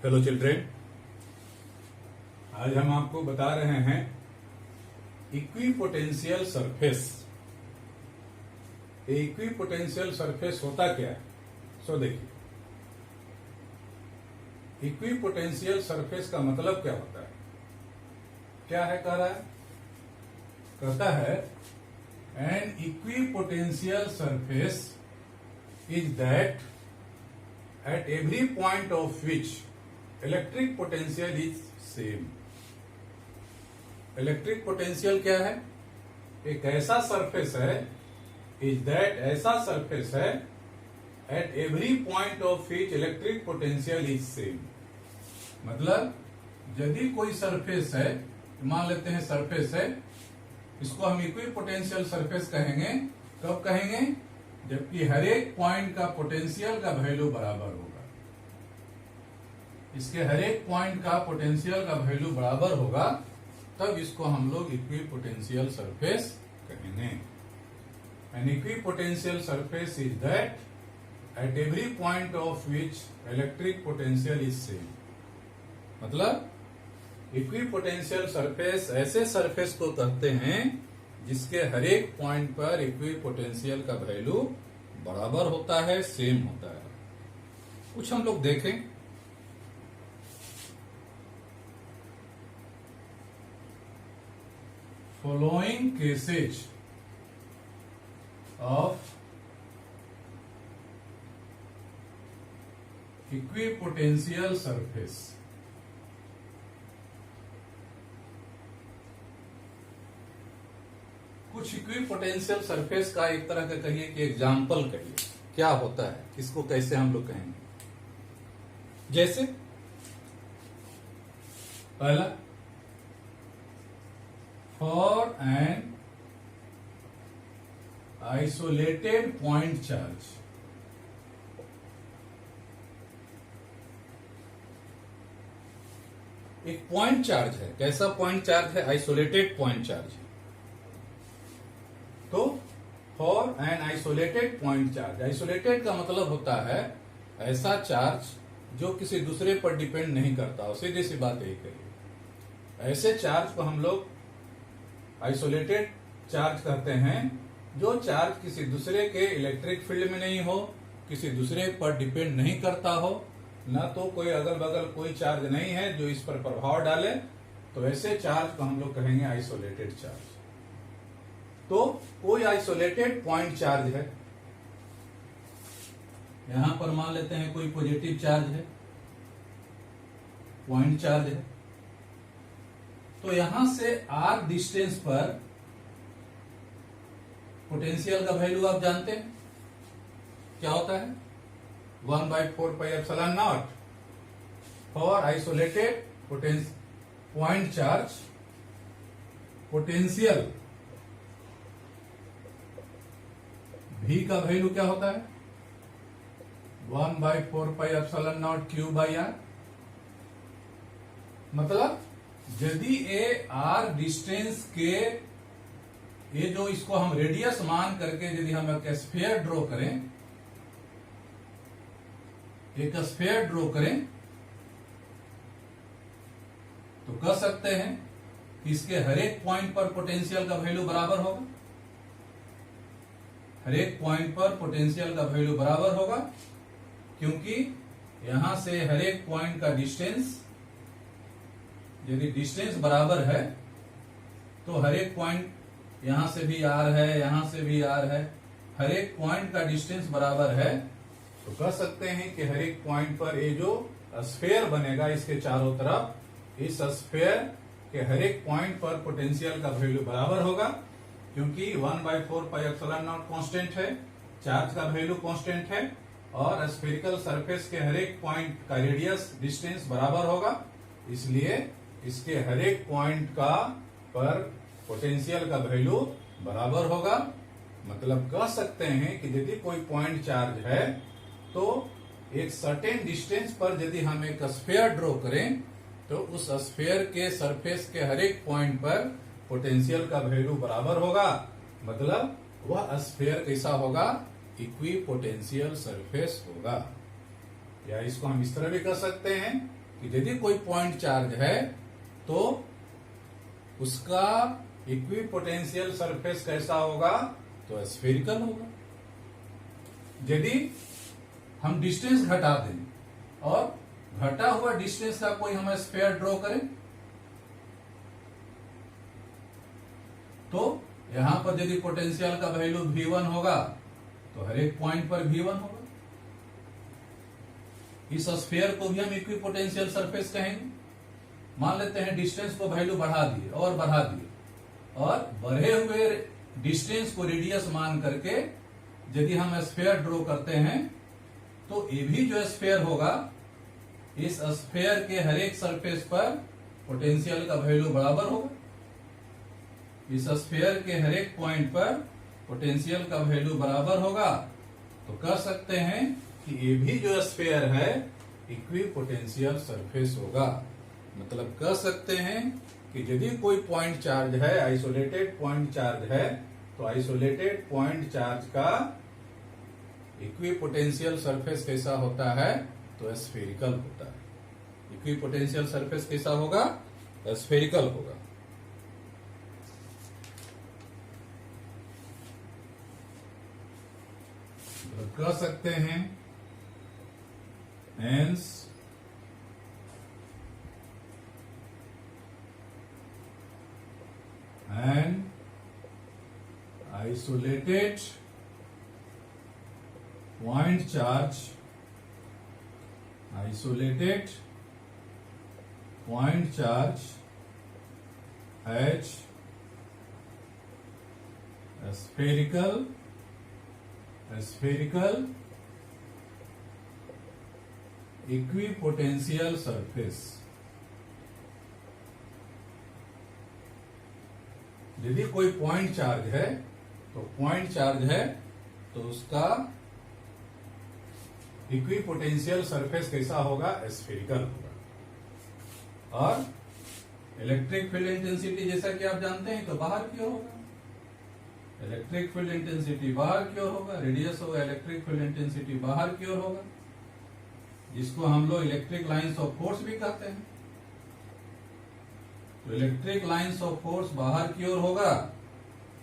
Hello children, आज हम आपको बता रहे हैं इक्विपोटेंशियल सरफेस। इक्विपोटेंशियल सरफेस होता क्या है? सो देखिए, इक्विपोटेंशियल सरफेस का मतलब क्या होता है? क्या है कह रहा है? कहता है an equipotential surface is that at every point of which electric potential is same। Electric potential क्या है? एक ऐसा सरफेस है, इज दैट ऐसा सरफेस है at every point of which electric potential is same. मतलब यदि कोई सरफेस है, मान लेते हैं सरफेस है, इसको हम इक्विपोटेंशियल सरफेस कहेंगे। कब कहेंगे? जबकि हर एक पॉइंट का पोटेंशियल का वैल्यू बराबर होगा। इसके हर एक पॉइंट का पोटेंशियल का वैल्यू बराबर होगा, तब इसको हम लोग इक्विपोटेंशियल सरफेस कहेंगे। An equipotential surface is that at every point of which electric potential is same. मतलब इक्विपोटेंशियल सरफेस ऐसे सरफेस को कहते हैं जिसके हर एक पॉइंट पर इक्विपोटेंशियल का वैल्यू बराबर होता है, सेम होता है। कुछ हम लोग देखें। Following cases of equipotential surface. कुछ इक्विपोटेंशियल सरफेस का एक तरह का कहिए कि एग्जाम्पल कहिए, क्या होता है, इसको कैसे हम लोग कहेंगे। जैसे पहला, for an isolated point charge. एक पॉइंट चार्ज है। कैसा पॉइंट चार्ज है? आइसोलेटेड पॉइंट चार्ज है। तो for an isolated point charge, isolated का मतलब होता है ऐसा चार्ज जो किसी दूसरे पर डिपेंड नहीं करता हो। सीधी सी बात यही कहिए, ऐसे चार्ज को हम लोग आइसोलेटेड चार्ज कहते हैं, जो चार्ज किसी दूसरे के इलेक्ट्रिक फील्ड में नहीं हो, किसी दूसरे पर डिपेंड नहीं करता हो, न तो कोई अगल बगल कोई चार्ज नहीं है जो इस पर प्रभाव डाले, तो ऐसे चार्ज को हम लोग कहेंगे आइसोलेटेड चार्ज। तो कोई आइसोलेटेड पॉइंट चार्ज है, यहां पर मान लेते हैं कोई पॉजिटिव चार्ज है, पॉइंट चार्ज है। तो यहां से आर डिस्टेंस पर पोटेंशियल का वैल्यू आप जानते हैं क्या होता है? 1/4πε0 for isolated point charge. Potential V का वैल्यू क्या होता है? 1/4πε0 Q/R। मतलब यदि ए आर डिस्टेंस के, ये जो इसको हम रेडियस मान करके यदि हम एक स्फीयर ड्रॉ करें, एक स्फीयर ड्रॉ करें, तो कह सकते हैं कि इसके हर एक पॉइंट पर पोटेंशियल का वैल्यू बराबर होगा। हर एक पॉइंट पर पोटेंशियल का वैल्यू बराबर होगा, क्योंकि यहां से हर एक पॉइंट का डिस्टेंस, यदि डिस्टेंस बराबर है तो हर एक पॉइंट, यहां से भी आर है, यहां से भी आर है, हर एक पॉइंट का डिस्टेंस बराबर है, तो कह सकते हैं कि हर एक पॉइंट पर ये जो स्फीयर बनेगा इसके चारों तरफ, इस स्फीयर के हर एक पॉइंट पर पोटेंशियल का वैल्यू बराबर होगा, क्योंकि 1/4πε0 कांस्टेंट है, चार्ज का वैल्यू कांस्टेंट है, और स्फेरिकल सरफेस के हर एक पॉइंट का रेडियस डिस्टेंस बराबर होगा। इसलिए इसके हर एक पॉइंट का पर पोटेंशियल का वैल्यू बराबर होगा। मतलब कह सकते हैं कि यदि कोई पॉइंट चार्ज है, तो एक सर्टेन डिस्टेंस पर यदि हम एक स्फीयर ड्रॉ करें, तो उस स्फीयर के सरफेस के हर एक पॉइंट पर पोटेंशियल का वैल्यू बराबर होगा। मतलब वह स्फीयर कैसा होगा? इक्विपोटेंशियल सरफेस होगा। या इसको हम इस तरह भी कह सकते हैं कि यदि कोई पॉइंट चार्ज है तो उसका इक्विपोटेंशियल सरफेस कैसा होगा, तो स्फेरिकल होगा। यदि हम डिस्टेंस घटा दें और घटा हुआ डिस्टेंस का कोई हम स्फीयर ड्रॉ करें, तो यहां पर यदि पोटेंशियल का वैल्यू V1 होगा तो हर एक पॉइंट पर V1 होगा। इस स्फीयर को भी हम इक्विपोटेंशियल सरफेस कहेंगे। मान लेते हैं डिस्टेंस को वैल्यू बढ़ा दिए और बढ़ा दिए, और बढ़े हुए डिस्टेंस को रेडियस मान करके यदि हम स्फीयर ड्रॉ करते हैं तो ये भी जो स्फीयर होगा, इस स्फीयर के हर एक सरफेस पर पोटेंशियल का वैल्यू बराबर होगा। इस स्फीयर के हर एक पॉइंट पर पोटेंशियल का वैल्यू बराबर होगा। तो कह सकते हैं कि ये भी जो स्फीयर है इक्विपोटेंशियल सरफेस होगा। मतलब कह सकते हैं कि यदि कोई पॉइंट चार्ज है, आइसोलेटेड पॉइंट चार्ज है, तो आइसोलेटेड पॉइंट चार्ज का इक्विपोटेंशियल सरफेस कैसा होता है, तो स्फेरिकल होता है। इक्विपोटेंशियल सरफेस कैसा होगा, स्फेरिकल होगा। तो कह सकते हैं hence an isolated point charge has a spherical equipotential surface। यदि कोई पॉइंट चार्ज है तो उसका इक्विपोटेंशियल सरफेस कैसा होगा, स्फेरिकल होगा। और इलेक्ट्रिक फील्ड इंटेंसिटी जैसा कि आप जानते हैं तो बाहर की ओर होगा। इलेक्ट्रिक फील्ड इंटेंसिटी बाहर की ओर होगा, रेडियस होगा इलेक्ट्रिक फील्ड इंटेंसिटी बाहर की ओर होगा, जिसको हम लोग इलेक्ट्रिक लाइंस ऑफ फोर्स भी कहते हैं। तो इलेक्ट्रिक लाइंस ऑफ फोर्स बाहर की ओर होगा,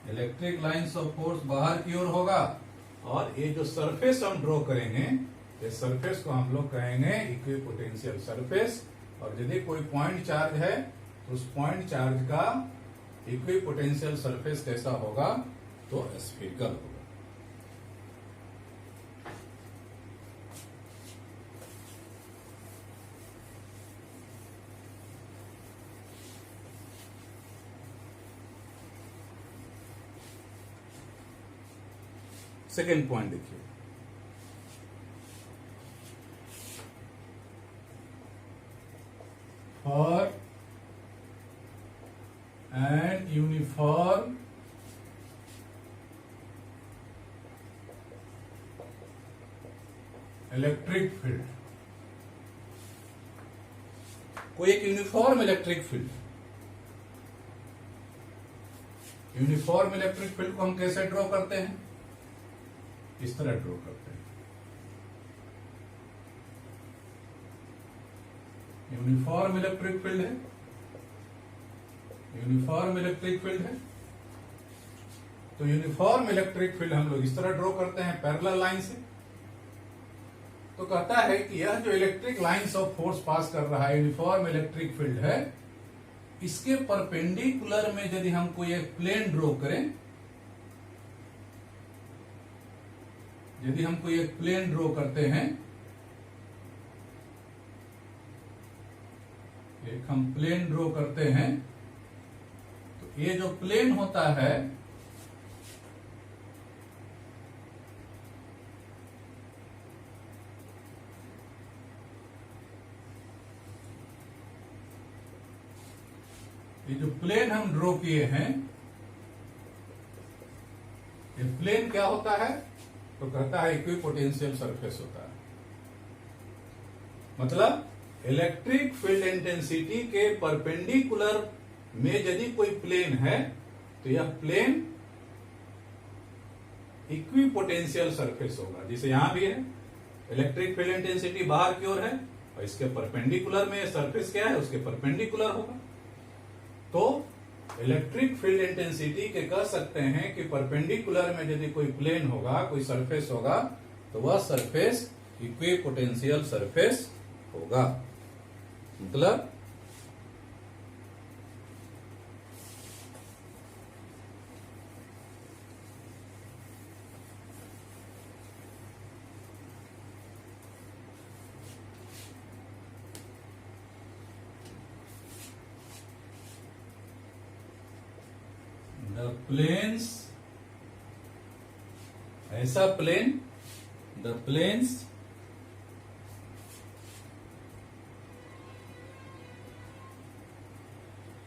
इलेक्ट्रिक लाइंस ऑफ फोर्स बाहर की ओर होगा। और ये जो सरफेस हम ड्रॉ करेंगे, ये सरफेस को हम लोग कहेंगे इक्विपोटेंशियल सरफेस। और यदि कोई पॉइंट चार्ज है तो उस पॉइंट चार्ज का इक्विपोटेंशियल सरफेस कैसा होगा, तो स्फेरिकल होगा। सेकेंड पॉइंट देखिए, for an uniform electric field, कोई एक uniform electric field, uniform electric field को हम कैसे ड्रॉ करते हैं, इस तरह ड्रॉ करते हैं। यूनिफॉर्म इलेक्ट्रिक फील्ड है, यूनिफॉर्म इलेक्ट्रिक फील्ड है। तो यूनिफॉर्म इलेक्ट्रिक फील्ड हम लोग इस तरह ड्रॉ करते हैं पैरेलल लाइन से। तो कहता है कि यह जो electric lines of force pass कर रहा है, यूनिफॉर्म इलेक्ट्रिक फील्ड है, इसके परपेंडिकुलर में यदि हम कोई एक प्लेन ड्रॉ करें, यदि हम कोई एक प्लेन ड्रॉ करते हैं, एक हम प्लेन ड्रॉ करते हैं, तो ये जो प्लेन होता है ये जो प्लेन हम ड्रॉ किए हैं, ये प्लेन क्या होता है, तो कहता है इक्विपोटेंशियल सरफेस होता है। मतलब इलेक्ट्रिक फील्ड इंटेंसिटी के परपेंडिकुलर में यदि कोई प्लेन है तो यह प्लेन इक्विपोटेंशियल सरफेस होगा। जैसे यहां भी है, इलेक्ट्रिक फील्ड इंटेंसिटी बाहर की ओर है और इसके परपेंडिकुलर में सरफेस क्या है, उसके परपेंडिकुलर होगा। तो इलेक्ट्रिक फील्ड इंटेंसिटी के कह सकते हैं कि परपेंडिकुलर में यदि कोई प्लेन होगा, कोई सरफेस होगा, तो वह सरफेस इक्विपोटेंशियल सरफेस होगा। मतलब the planes, ऐसा plane, the planes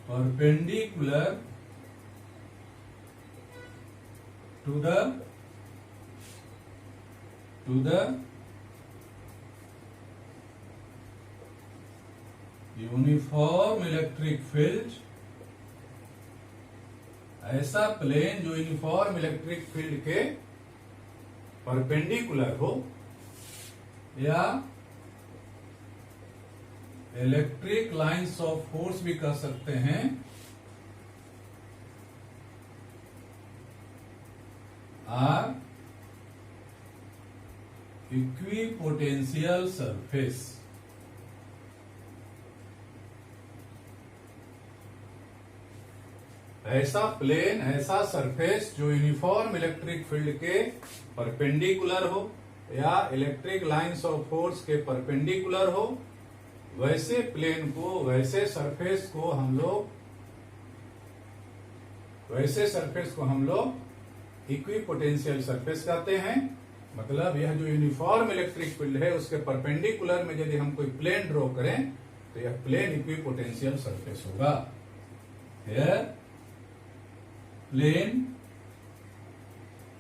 perpendicular to the uniform electric field, ऐसा प्लेन जो यूनिफॉर्म इलेक्ट्रिक फील्ड के परपेंडिकुलर हो या इलेक्ट्रिक लाइंस ऑफ फोर्स भी कह सकते हैं, आर इक्विपोटेंशियल सरफेस। ऐसा प्लेन, ऐसा सरफेस जो यूनिफॉर्म इलेक्ट्रिक फील्ड के परपेंडिकुलर हो या इलेक्ट्रिक लाइंस ऑफ फोर्स के परपेंडिकुलर हो, वैसे प्लेन को, वैसे सरफेस को हम लोग इक्विपोटेंशियल सरफेस कहते हैं। मतलब यह जो यूनिफॉर्म इलेक्ट्रिक फील्ड है उसके परपेंडिकुलर में यदि हम कोई प्लेन ड्रॉ करें तो यह प्लेन इक्विपोटेंशियल सरफेस होगा। Here plane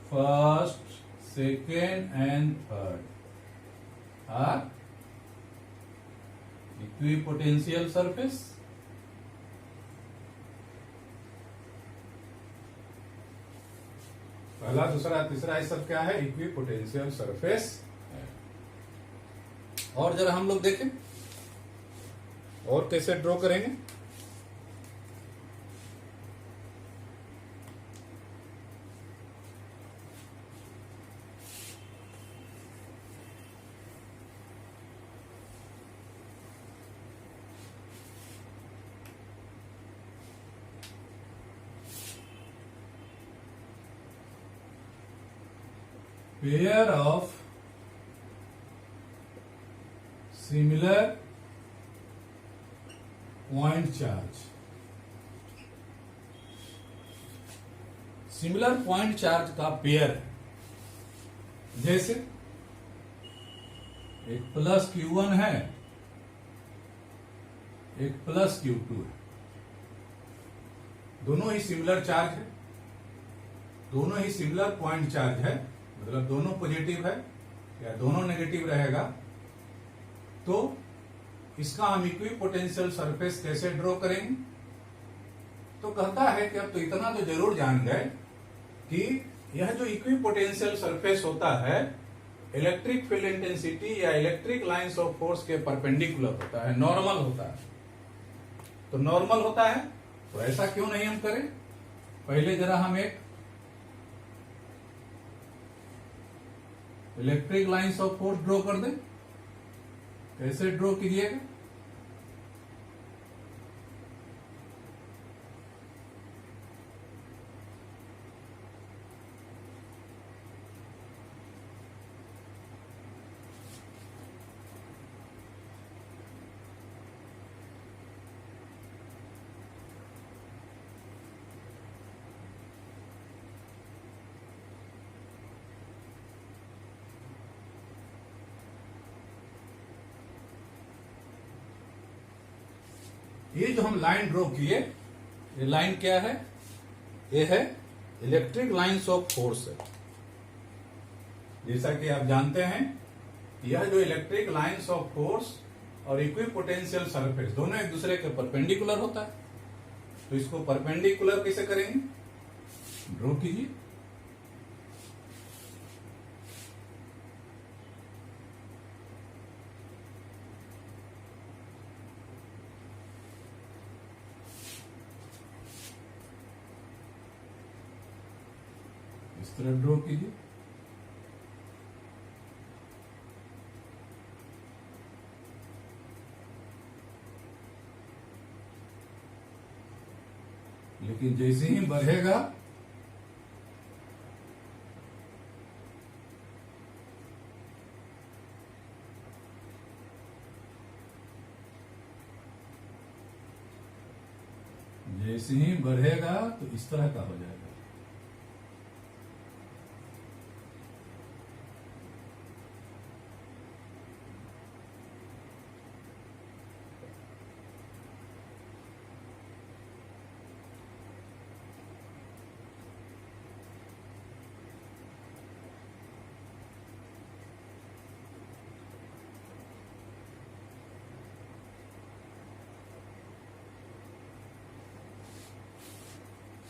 first, second and third are equipotential surface। पहला, दूसरा, तीसरा, ये सब क्या है, इक्विपोटेंशियल सरफेस है। और जरा हम लोग देखें और कैसे ड्रॉ करेंगे। Pair of similar point charge, similar point charge का पेयर है। जैसे एक प्लस Q1 है, एक प्लस Q2 है, दोनों ही सिमिलर चार्ज है, दोनों ही सिमिलर पॉइंट चार्ज है, मतलब दोनों पॉजिटिव है या दोनों नेगेटिव रहेगा। तो इसका हम इक्विपोटेंशियल सरफेस कैसे ड्रॉ करेंगे। तो कहता है कि अब तो इतना तो जरूर जान गए कि यह जो इक्विपोटेंशियल सरफेस होता है इलेक्ट्रिक फील्ड इंटेंसिटी या इलेक्ट्रिक लाइंस ऑफ फोर्स के परपेंडिकुलर होता है, नॉर्मल होता है। तो नॉर्मल होता है तो ऐसा क्यों नहीं हम करें। पहले जरा हम एक electric lines of force draw कर दें। कैसे ड्रॉ कीजिएगा। ये जो हम लाइन ड्रॉ किए, ये लाइन क्या है, ये है इलेक्ट्रिक लाइंस ऑफ फोर्स है। जैसा कि आप जानते हैं यह जो इलेक्ट्रिक लाइंस ऑफ फोर्स और इक्विपोटेंशियल सरफेस दोनों एक दूसरे के परपेंडिकुलर होता है। तो इसको परपेंडिकुलर कैसे करेंगे, ड्रॉ कीजिए। इस तरह ड्रॉ कीजिए। लेकिन जैसे ही बढ़ेगा जैसे ही बढ़ेगा तो इस तरह का हो जाएगा।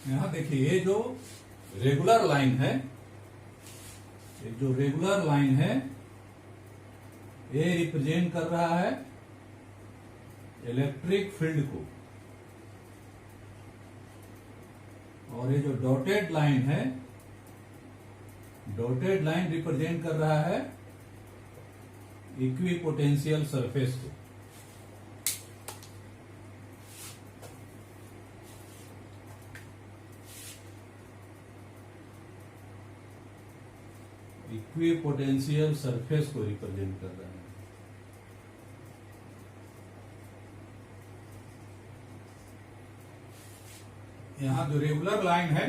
यहां देखिए, ये जो रेगुलर लाइन है, ये जो रेगुलर लाइन है, ये रिप्रेजेंट कर रहा है इलेक्ट्रिक फील्ड को, और ये जो डॉटेड लाइन है, डॉटेड लाइन रिप्रेजेंट कर रहा है इक्विपोटेंशियल सरफेस को। इक्विपोटेंशियल सरफेस को रिप्रेजेंट कर रहा है। यहां जो रेगुलर लाइन है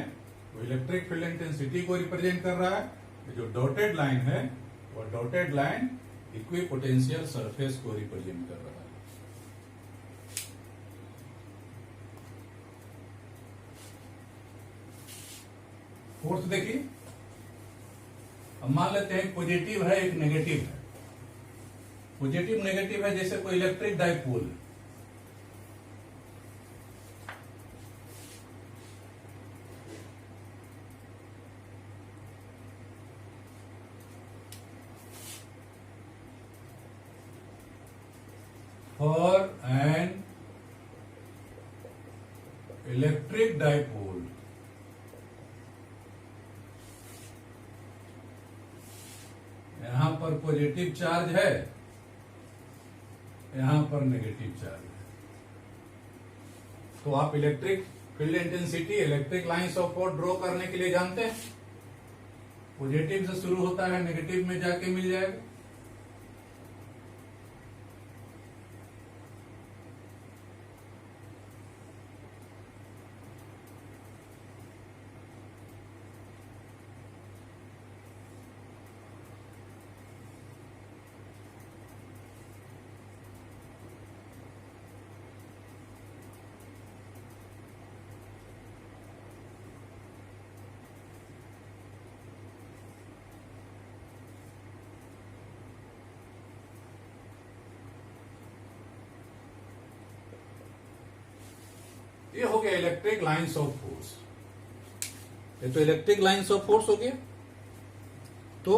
वो इलेक्ट्रिक फील्ड इंटेंसिटी को रिप्रेजेंट कर रहा है। जो डॉटेड लाइन है वो डॉटेड लाइन इक्विपोटेंशियल सरफेस को रिप्रेजेंट कर रहा है। फोर्थ देखिए, अब मान लेते हैं एक पॉजिटिव है, एक नेगेटिव है। पॉजिटिव नेगेटिव है जैसे कोई electric dipole, for an electric dipole यहां पर पॉजिटिव चार्ज है, यहां पर नेगेटिव चार्ज है। तो आप electric field intensity electric lines of force draw करने के लिए जानते हैं, पॉजिटिव से शुरू होता है, नेगेटिव में जाके मिल जाएगा। ये हो गया इलेक्ट्रिक लाइंस ऑफ फोर्स। ये तो इलेक्ट्रिक लाइंस ऑफ फोर्स हो गया। तो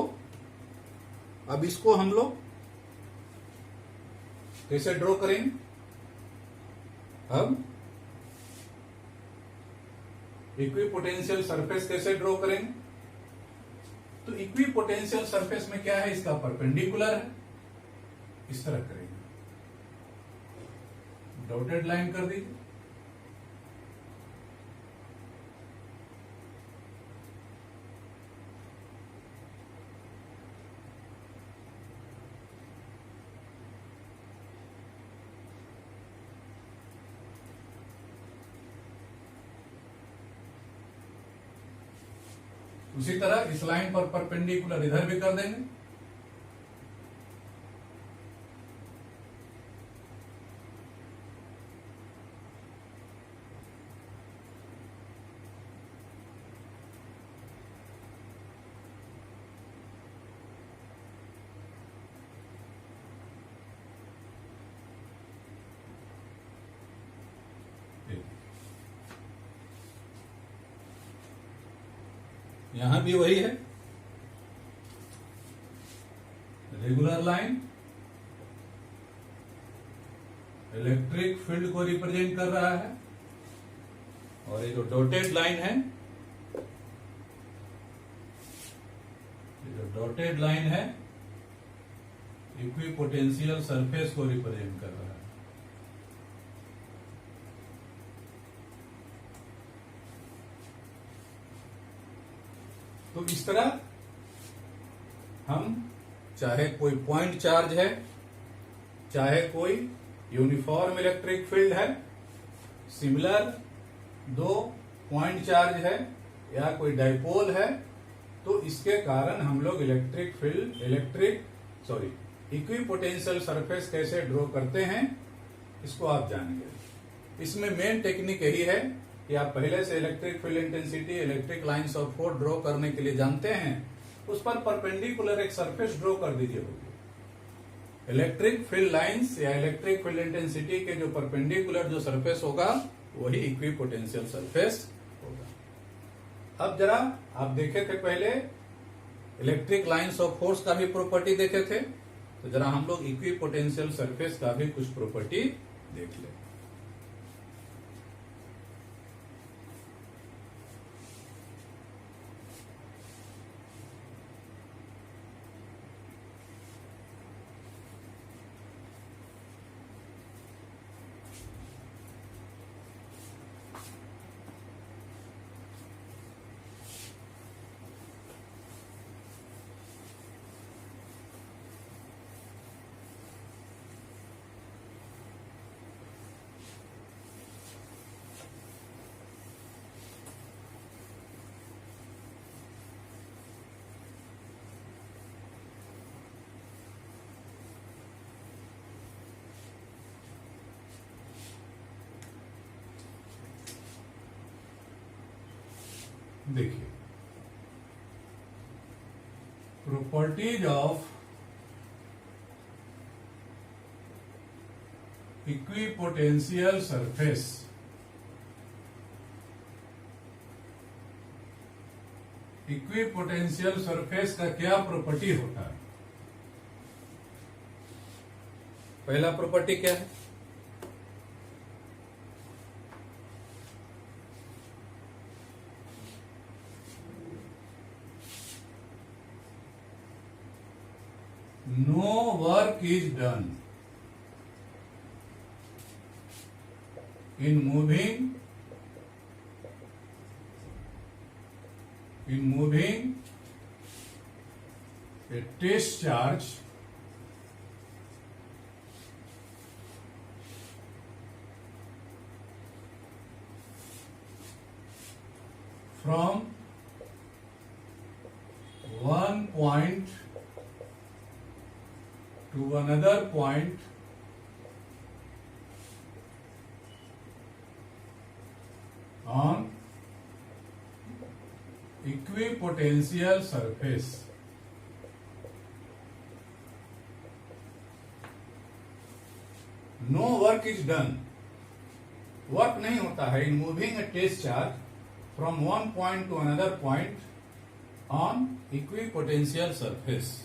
अब इसको हम लोग कैसे ड्रॉ करेंगे? अब इक्विपोटेंशियल सरफेस कैसे ड्रॉ करेंगे? तो इक्विपोटेंशियल सरफेस में क्या है, इसका परपेंडिकुलर है, इस तरह करेंगे। डॉटेड लाइन कर दीजिए, उसी तरह इस लाइन पर परपेंडिकुलर इधर भी कर देंगे। यहां भी वही है, रेगुलर लाइन इलेक्ट्रिक फील्ड को रिप्रेजेंट कर रहा है, और ये जो डॉटेड लाइन है डॉटेड लाइन है इक्विपोटेंशियल सरफेस को रिप्रेजेंट कर रहा है। तो इस तरह हम चाहे कोई पॉइंट चार्ज है, चाहे कोई यूनिफॉर्म इलेक्ट्रिक फील्ड है, सिमिलर दो पॉइंट चार्ज है या कोई डाइपोल है, तो इसके कारण हम लोग इक्विपोटेंशियल सरफेस कैसे ड्रॉ करते हैं इसको आप जानेंगे। इसमें मेन टेक्निक यही है कि आप पहले से electric field intensity, electric lines of force draw करने के लिए जानते हैं, उस पर परपेंडिकुलर एक सरफेस ड्रॉ कर दीजिए होगी। इलेक्ट्रिक फील्ड लाइंस या इलेक्ट्रिक फील्ड इंटेंसिटी के जो परपेंडिकुलर जो सरफेस होगा वही इक्विपोटेंशियल सरफेस होगा। अब जरा आप देखे थे पहले इलेक्ट्रिक लाइंस ऑफ फोर्स का भी प्रॉपर्टी देखे थे, तो जरा हम लोग इक्विपोटेंशियल सरफेस का भी कुछ प्रॉपर्टी देख लें। देखिए, properties of equipotential surface. Equipotential surface का क्या प्रॉपर्टी होता है? पहला प्रॉपर्टी क्या है? No work is done in moving a test charge from one point to another point on equipotential surface. No work is done. Work नहीं होता है in moving a test charge from one point to another point on equipotential surface.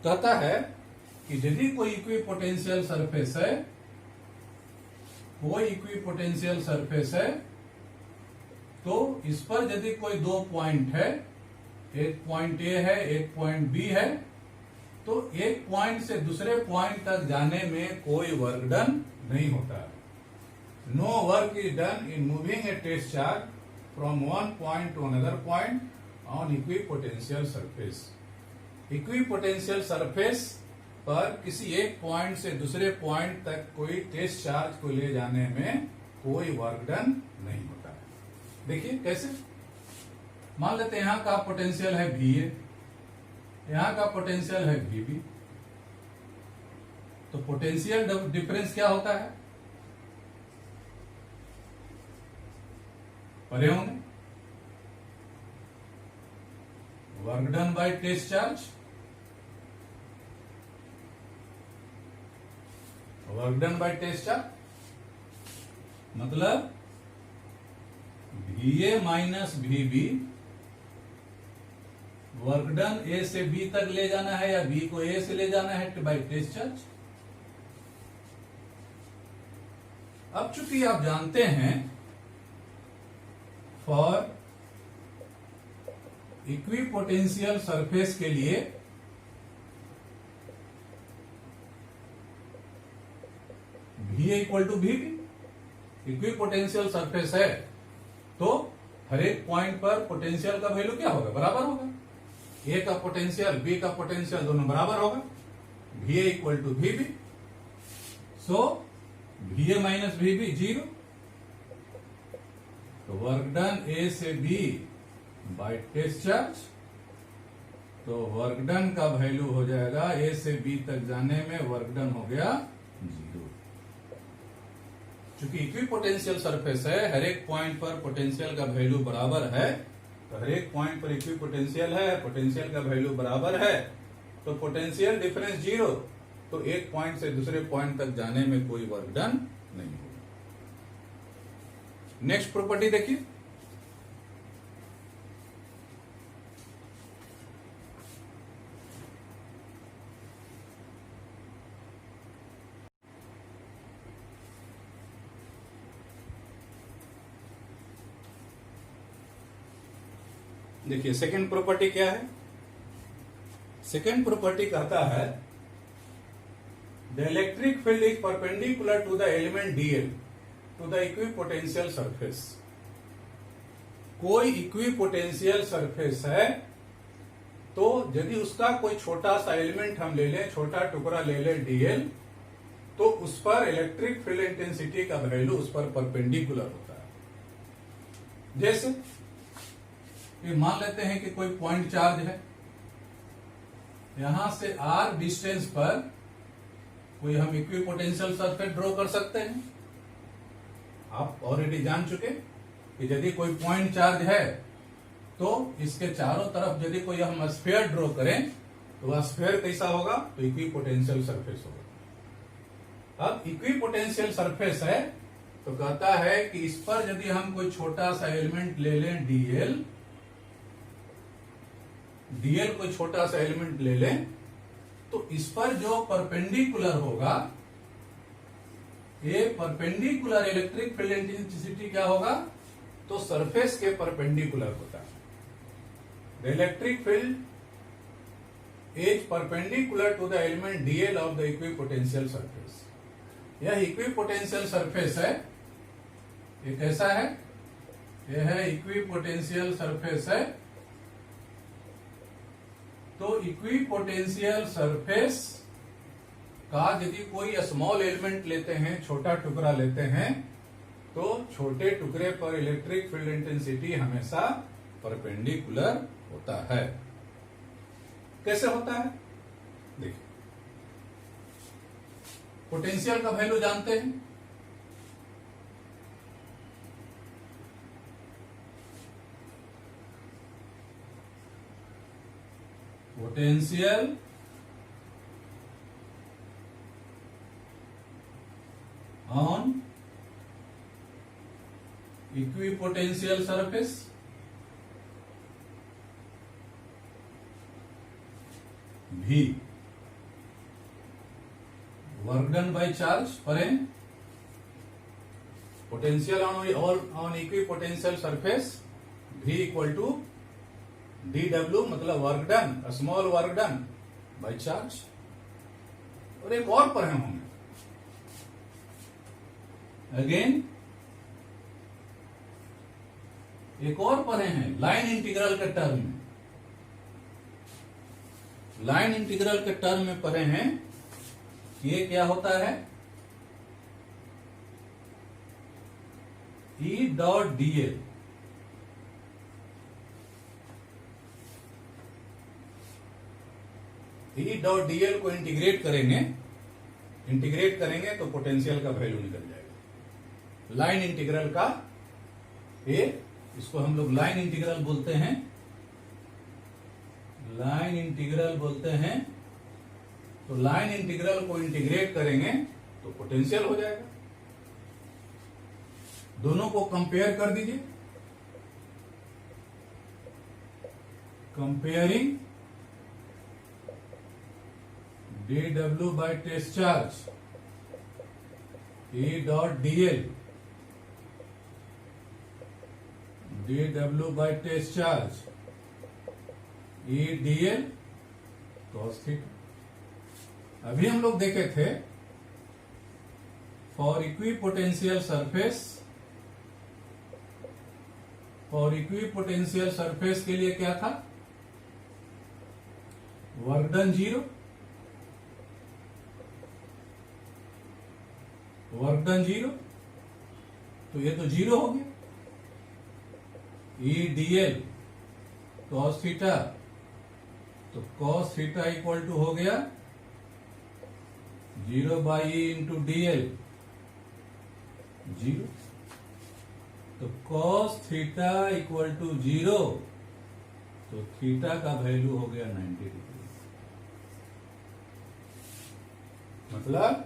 कहता है कि यदि कोई equipotential surface है, तो इस पर यदि कोई दो पॉइंट है, एक पॉइंट ए है, एक पॉइंट बी है, तो एक पॉइंट से दूसरे पॉइंट तक जाने में कोई वर्क डन नहीं होता है। No work is done in moving a test charge from one point to another point on equipotential surface. Equipotential surface पर किसी एक पॉइंट से दूसरे पॉइंट तक कोई टेस्ट चार्ज को ले जाने में कोई वर्क डन नहीं होता है। देखिए कैसे, मान लेते हैं यहां का पोटेंशियल है VA, यहां का पोटेंशियल है VB, तो पोटेंशियल डिफरेंस क्या होता है? पढ़े होंगे, work done by test charge, work done by test charge मतलब VA minus VB, work done A से B तक ले जाना है या B को A से ले जाना है बाय टेस्ट चार्ज। अब चूंकि आप जानते हैं फॉर इक्विपोटेंशियल सरफेस के लिए V equal to V B. Equipotential surface है तो हर एक पॉइंट पर पोटेंशियल का वैल्यू क्या होगा, बराबर होगा। ए का पोटेंशियल बी का पोटेंशियल दोनों बराबर होगा। V equal to V B, so V A minus V B 0। तो वर्क डन ए से बी बाय टेस्ट चार्ज, तो वर्क डन का वैल्यू हो जाएगा ए से बी तक जाने में वर्क डन हो गया 0। चूंकि इक्विपोटेंशियल सरफेस है, हर एक पॉइंट पर पोटेंशियल का वैल्यू बराबर है, तो हर एक पॉइंट पर इक्विपोटेंशियल है, पोटेंशियल का वैल्यू बराबर है, तो पोटेंशियल डिफरेंस 0, तो एक पॉइंट से दूसरे पॉइंट तक जाने में कोई वर्क डन नहीं होगा। नेक्स्ट प्रॉपर्टी देखिए, देखिए सेकंड प्रॉपर्टी क्या है। सेकंड प्रॉपर्टी कहता है the electric field is perpendicular to the element DL to the equipotential surface. कोई इक्विपोटेंशियल सरफेस है तो यदि उसका कोई छोटा सा एलिमेंट हम ले लें, छोटा टुकड़ा ले लें डीएल, तो उस पर इलेक्ट्रिक फील्ड इंटेंसिटी का वैल्यू उस पर परपेंडिकुलर होता है। जैसे ये मान लेते हैं कि कोई पॉइंट चार्ज है, यहां से आर डिस्टेंस पर कोई हम इक्विपोटेंशियल सरफेस ड्रॉ कर सकते हैं। आप ऑलरेडी जान चुके कि यदि कोई पॉइंट चार्ज है तो इसके चारों तरफ यदि कोई हम स्फीयर ड्रॉ करें तो वह स्फीयर कैसा होगा, तो इक्विपोटेंशियल सरफेस होगा। अब इक्विपोटेंशियल सरफेस है तो कहता है कि इस पर यदि हम कोई छोटा सा एलिमेंट ले लें डीएल, डीएल कोई छोटा सा एलिमेंट ले लें, तो इस पर जो परपेंडिकुलर होगा, ये परपेंडिकुलर इलेक्ट्रिक फील्ड इंटेंसिटी क्या होगा, तो सरफेस के परपेंडिकुलर होता है। The electric field is perpendicular to the element DL of the equipotential surface. यह इक्विपोटेंशियल सरफेस है, ये कैसा है, यह है इक्विपोटेंशियल सरफेस है। तो इक्विपोटेंशियल सरफेस का यदि कोई स्मॉल एलिमेंट लेते हैं, छोटा टुकड़ा लेते हैं, तो छोटे टुकड़े पर इलेक्ट्रिक फील्ड इंटेंसिटी हमेशा परपेंडिकुलर होता है। कैसे होता है देखिए, पोटेंशियल का वैल्यू जानते हैं, पोटेंशियल ऑन इक्विपोटेंशियल सरफेस भी वर्क डन बाय चार्ज पर एन। पोटेंशियल ऑन इक्विपोटेंशियल सरफेस भी इक्वल टू dw, मतलब work done, small work done by charge. और एक और पर हम होंगे अगेन, एक और पढ़े हैं लाइन इंटीग्रल के टर्म में। लाइन इंटीग्रल के टर्म में पढ़े हैं कि ये क्या होता है, E dot DL dot DL को इंटीग्रेट करेंगे तो पोटेंशियल का वैल्यू निकल जाएगा। लाइन इंटीग्रल का ये, इसको हम लोग लाइन इंटीग्रल बोलते हैं, लाइन इंटीग्रल बोलते हैं। तो लाइन इंटीग्रल को इंटीग्रेट करेंगे तो पोटेंशियल हो जाएगा। दोनों को कंपेयर कर दीजिए, comparing dw by test charge E dot dl dw by test charge e d l cos theta. अभी हम लोग देखे थे for equipotential surface, for equipotential surface के लिए क्या था, work done zero, work done zero, तो ये तो जीरो हो गया। E d l cos theta, तो कॉस थीटा इक्वल टू हो गया 0/E into d l, zero. तो कॉस थीटा इक्वल टू 0, तो थीटा का वैल्यू हो गया 90 डिग्री। मतलब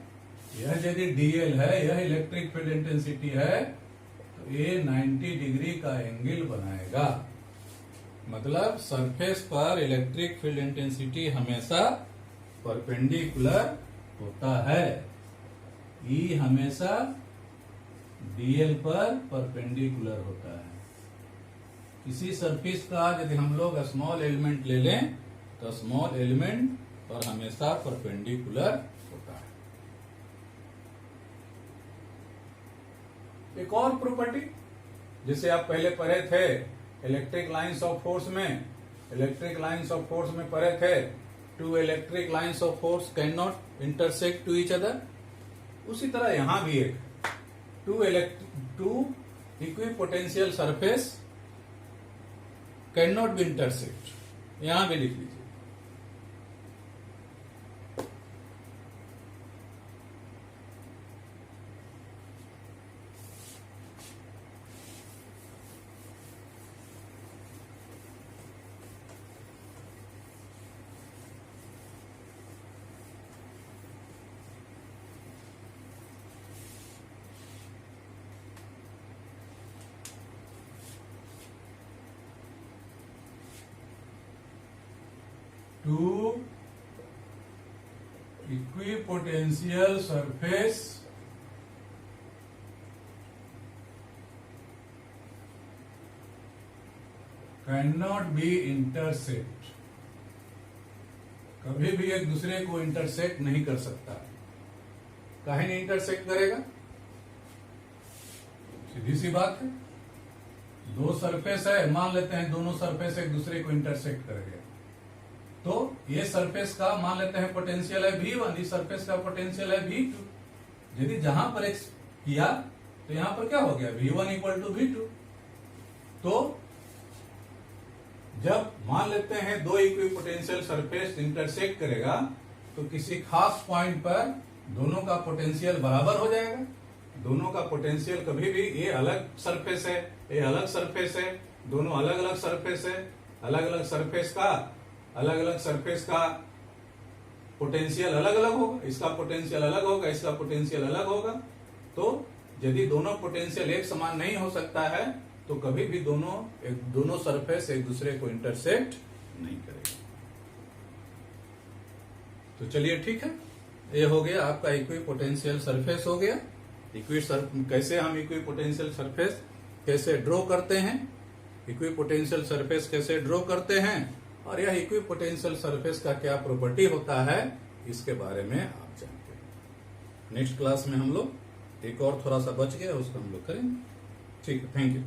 यह यदि डीएल है, यह इलेक्ट्रिक फील्ड इंटेंसिटी है, तो ये 90 डिग्री का एंगल बनाएगा। मतलब सरफेस पर इलेक्ट्रिक फील्ड इंटेंसिटी हमेशा परपेंडिकुलर होता है। ई हमेशा डीएल पर परपेंडिकुलर होता है। किसी सरफेस का यदि हम लोग स्मॉल एलिमेंट ले लें, तो स्मॉल एलिमेंट पर हमेशा परपेंडिकुलर होता है। एक और प्रॉपर्टी जिसे आप पहले पढ़े थे इलेक्ट्रिक लाइंस ऑफ फोर्स में, इलेक्ट्रिक लाइंस ऑफ फोर्स में पढ़े थे, two electric lines of force can not intersect to each other. उसी तरह यहां भी एक two equipotential surface can not be intersect, यहां भी लिख लीजिए। Two equipotential surface cannot be intersect, कभी भी एक दूसरे को इंटरसेक्ट नहीं कर सकता। काहे नहीं इंटरसेक्ट करेगा? सीधी सी बात है। दो सरफेस है, मान लेते हैं दोनों सरफेस एक दूसरे को इंटरसेक्ट करेंगे, तो ये सरफेस का मान लेते हैं पोटेंशियल है V1, इस सरफेस का पोटेंशियल है V2। यदि जहां पर एक्स किया तो यहां पर क्या हो गया, V1 इक्वल टू V2। तो जब मान लेते हैं दो इक्विपोटेंशियल सरफेस इंटरसेक्ट करेगा, तो किसी खास पॉइंट पर दोनों का पोटेंशियल बराबर हो जाएगा। दोनों का पोटेंशियल कभी भी, ये अलग सरफेस है, ये अलग सरफेस है, दोनों अलग अलग सरफेस है, अलग अलग सरफेस का पोटेंशियल अलग अलग होगा, इसका पोटेंशियल अलग होगा, इसका पोटेंशियल अलग होगा। तो यदि दोनों पोटेंशियल एक समान नहीं हो सकता है, तो कभी भी दोनों सरफेस एक दूसरे को इंटरसेक्ट नहीं करेगा। तो चलिए ठीक है, ये हो गया आपका इक्विपोटेंशियल सरफेस हो गया। कैसे हम इक्विपोटेंशियल सरफेस कैसे ड्रॉ करते हैं, इक्विपोटेंशियल सरफेस कैसे ड्रॉ करते हैं, और यह इक्विपोटेंशियल सरफेस का क्या प्रॉपर्टी होता है, इसके बारे में आप जानते हैं। नेक्स्ट क्लास में हम लोग एक और थोड़ा सा बच गया, उसको हम लोग करेंगे। ठीक है, थैंक यू।